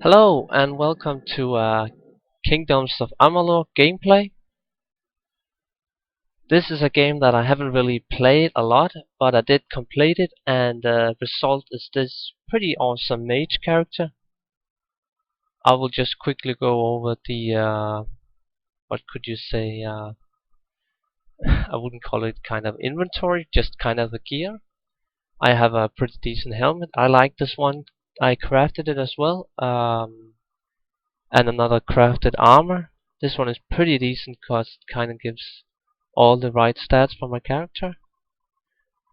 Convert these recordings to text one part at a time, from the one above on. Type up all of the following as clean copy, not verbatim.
Hello and welcome to Kingdoms of Amalur gameplay. This is a game that I haven't really played a lot, but I did complete it, and the result is this pretty awesome mage character. I will just quickly go over the what could you say? I wouldn't call it kind of inventory, just kind of the gear. I have a pretty decent helmet. I like this one. I crafted it as well. And another crafted armor. This one is pretty decent because it kind of gives all the right stats for my character.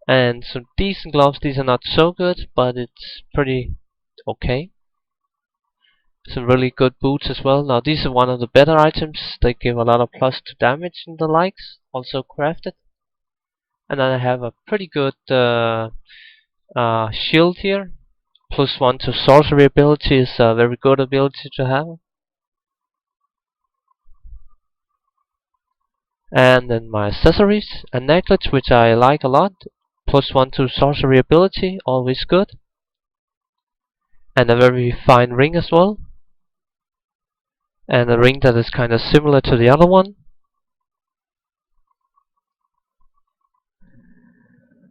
And some decent gloves. These are not so good, but it's pretty okay. Some really good boots as well. Now these are one of the better items. They give a lot of plus to damage and the likes. Also crafted. And then I have a pretty good shield here. +1 to sorcery ability is a very good ability to have. And then my accessories, a necklace which I like a lot, +1 to sorcery ability, always good, and a very fine ring as well, and a ring that is kind of similar to the other one.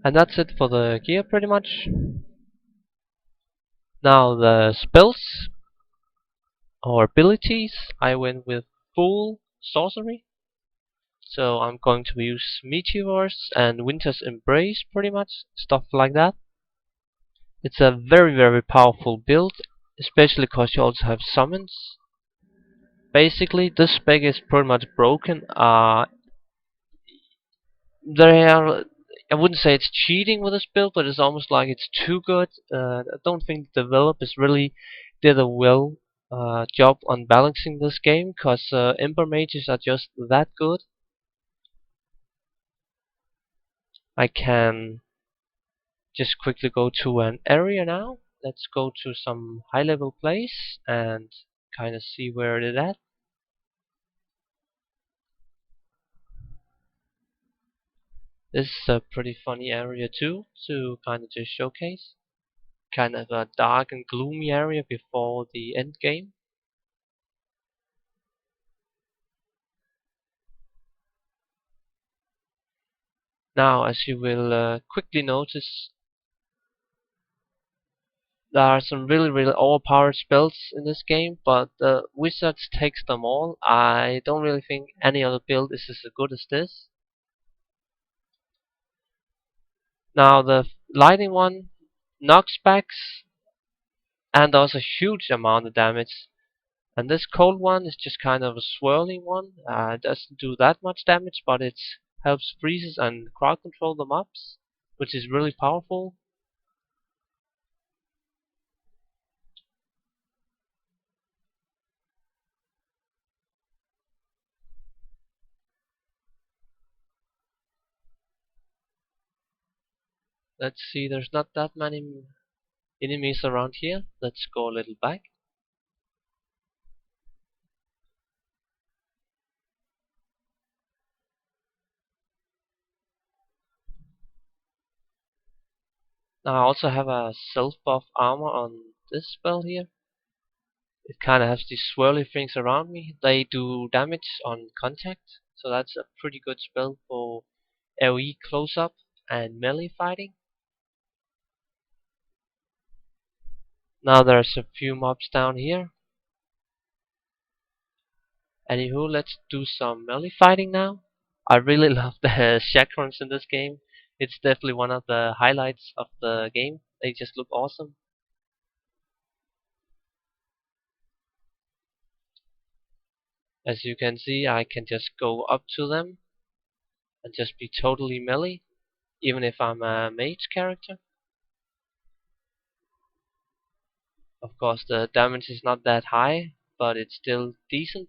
And that's it for the gear pretty much. Now the spells or abilities, I went with full sorcery. So I'm going to use meteors and winter's embrace pretty much, stuff like that. It's a very powerful build, especially because you also have summons. Basically, this spec is pretty much broken. There are, I wouldn't say it's cheating with this build, but it's almost like it's too good. I don't think the developers really did a well job on balancing this game, because Ember Mages are just that good. I can just quickly go to an area now. Let's go to some high level place and kind of see where it is at. This is a pretty funny area too, to kind of just showcase. Kind of a dark and gloomy area before the end game. Now, as you will quickly notice, there are some really overpowered spells in this game, but the wizards takes them all. I don't really think any other build is as good as this. Now, the lightning one knocks back and does a huge amount of damage. And this cold one is just kind of a swirling one. It doesn't do that much damage, but it helps freezes and crowd control the mobs, which is really powerful. Let's see, there's not that many enemies around here. Let's go a little back. Now I also have a self buff armor on this spell here. It kind of has these swirly things around me. They do damage on contact, so that's a pretty good spell for AoE close up and melee fighting. Now there's a few mobs down here. Anywho, let's do some melee fighting now. I really love the chakrams in this game. It's definitely one of the highlights of the game. They just look awesome. As you can see, I can just go up to them and just be totally melee, even if I'm a mage character. Of course, the damage is not that high, but it's still decent.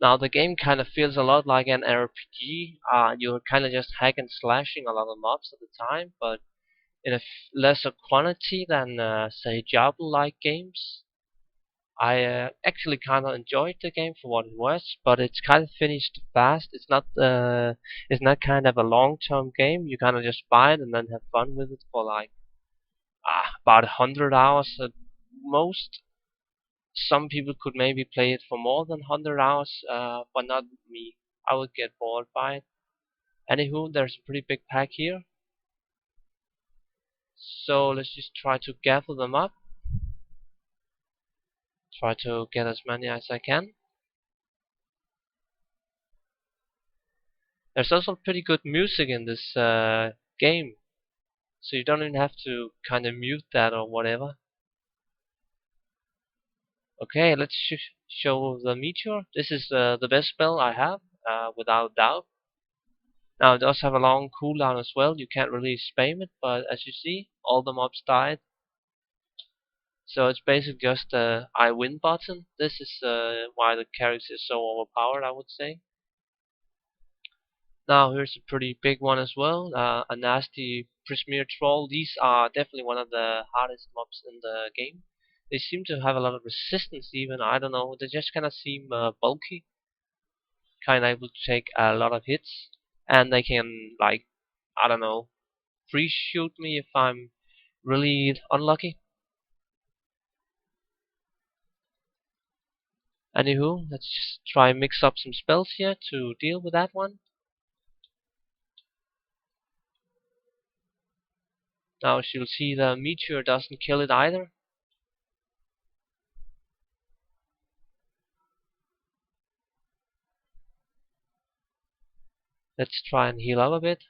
Now the game kind of feels a lot like an RPG. You're kind of just hack and slashing a lot of mobs at the time, but in a lesser quantity than say Diablo-like games. I actually kind of enjoyed the game for what it was, but it's kind of finished fast. It's not kind of a long-term game. You kind of just buy it and then have fun with it for like about 100 hours at most. Some people could maybe play it for more than 100 hours, but not me. I would get bored by it. Anywho, there's a pretty big pack here, so let's just try to gather them up. Try to get as many as I can. There's also pretty good music in this game, so you don't even have to kind of mute that or whatever. Okay, let's show the meteor. This is the best spell I have, without doubt. Now it does have a long cooldown as well. You can't really spam it, but as you see, all the mobs died. So it's basically just a I win button. This is why the character is so overpowered, I would say. Now here's a pretty big one as well, a nasty Prismeer Troll. These are definitely one of the hardest mobs in the game. They seem to have a lot of resistance even, I don't know, they just kind of seem bulky, kind of able to take a lot of hits. And they can, like, I don't know, free shoot me if I'm really unlucky. Anywho, let's just try and mix up some spells here to deal with that one. Now as you'll see, the meteor doesn't kill it either. Let's try and heal up a bit.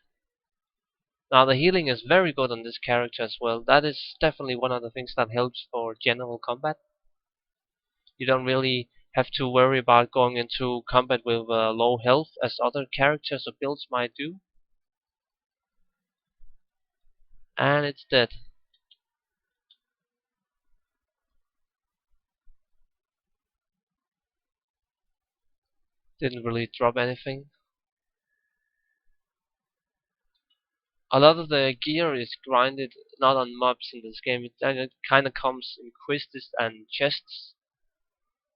Now the healing is very good on this character as well. That is definitely one of the things that helps for general combat. You don't really have to worry about going into combat with low health as other characters or builds might do. And it's dead. Didn't really drop anything. A lot of the gear is grinded not on mobs in this game. It kind of comes in quests and chests.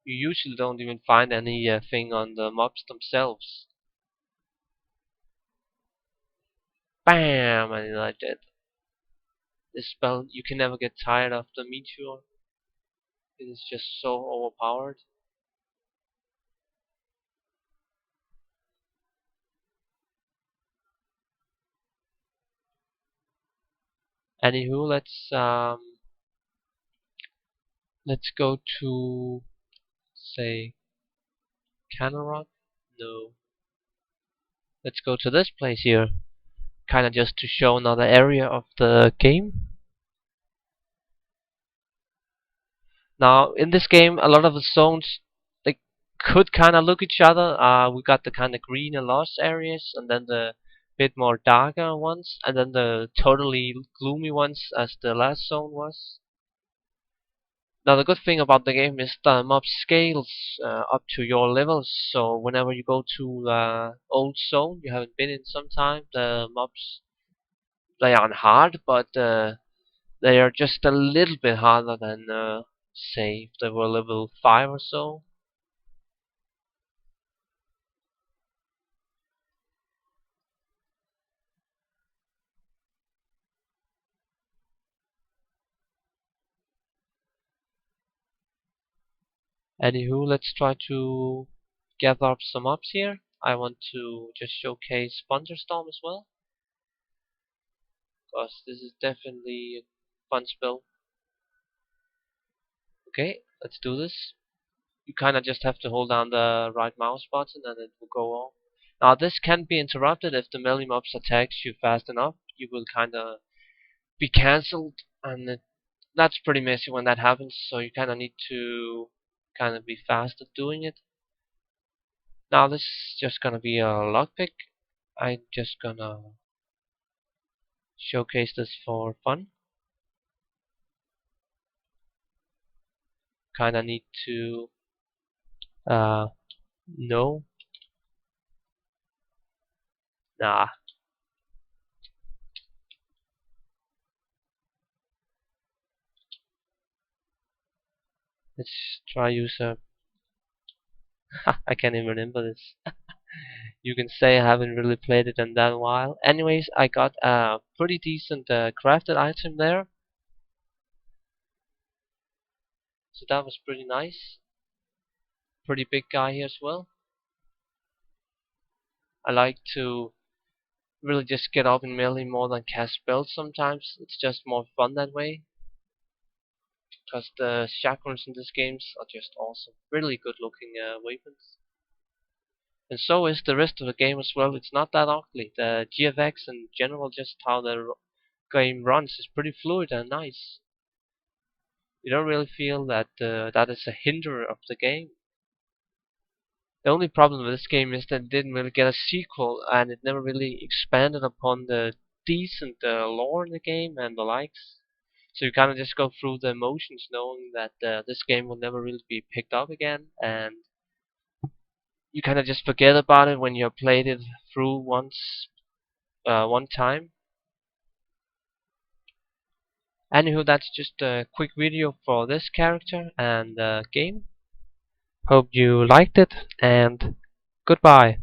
You usually don't even find anything on the mobs themselves. Bam! And I did. This spell, you can never get tired of the meteor. It is just so overpowered. Anywho, let's go to, say, Canarok. No, let's go to this place here, kind of just to show another area of the game. Now, in this game, a lot of the zones, they could kind of look each other. We got the kind of green and lost areas, and then the bit more darker ones, and then the totally gloomy ones, as the last zone was. Now, the good thing about the game is the mob scales up to your levels. So whenever you go to the old zone you haven't been in some time, the mobs, they aren't hard, but they are just a little bit harder than say if they were level 5 or so. Anywho, let's try to gather up some mobs here. I want to just showcase Thunderstorm as well, because this is definitely a fun spell. Okay, let's do this. You kind of just have to hold down the right mouse button and it will go on. Now this can be interrupted if the melee mobs attacks you fast enough. You will kind of be cancelled, and that's pretty messy when that happens. So you kind of need to kind of be fast at doing it. Now this is just gonna be a lockpick. I'm just gonna showcase this for fun. Kind of need to uh, No, nah. Let's try use a. I can't even remember this. You can say I haven't really played it in that while. Anyways, I got a pretty decent crafted item there, so that was pretty nice. Pretty big guy here as well. I like to really just get up in melee more than cast spells sometimes. It's just more fun that way. Because the chakrams in these games are just awesome. Really good looking weapons. And so is the rest of the game as well. It's not that ugly. The GFX in general, just how the game runs, is pretty fluid and nice. You don't really feel that that is a hinder of the game. The only problem with this game is that it didn't really get a sequel, and it never really expanded upon the decent lore in the game and the likes. So you kind of just go through the emotions knowing that this game will never really be picked up again, and you kind of just forget about it when you have played it through one time. Anywho, that's just a quick video for this character and game. Hope you liked it, and goodbye.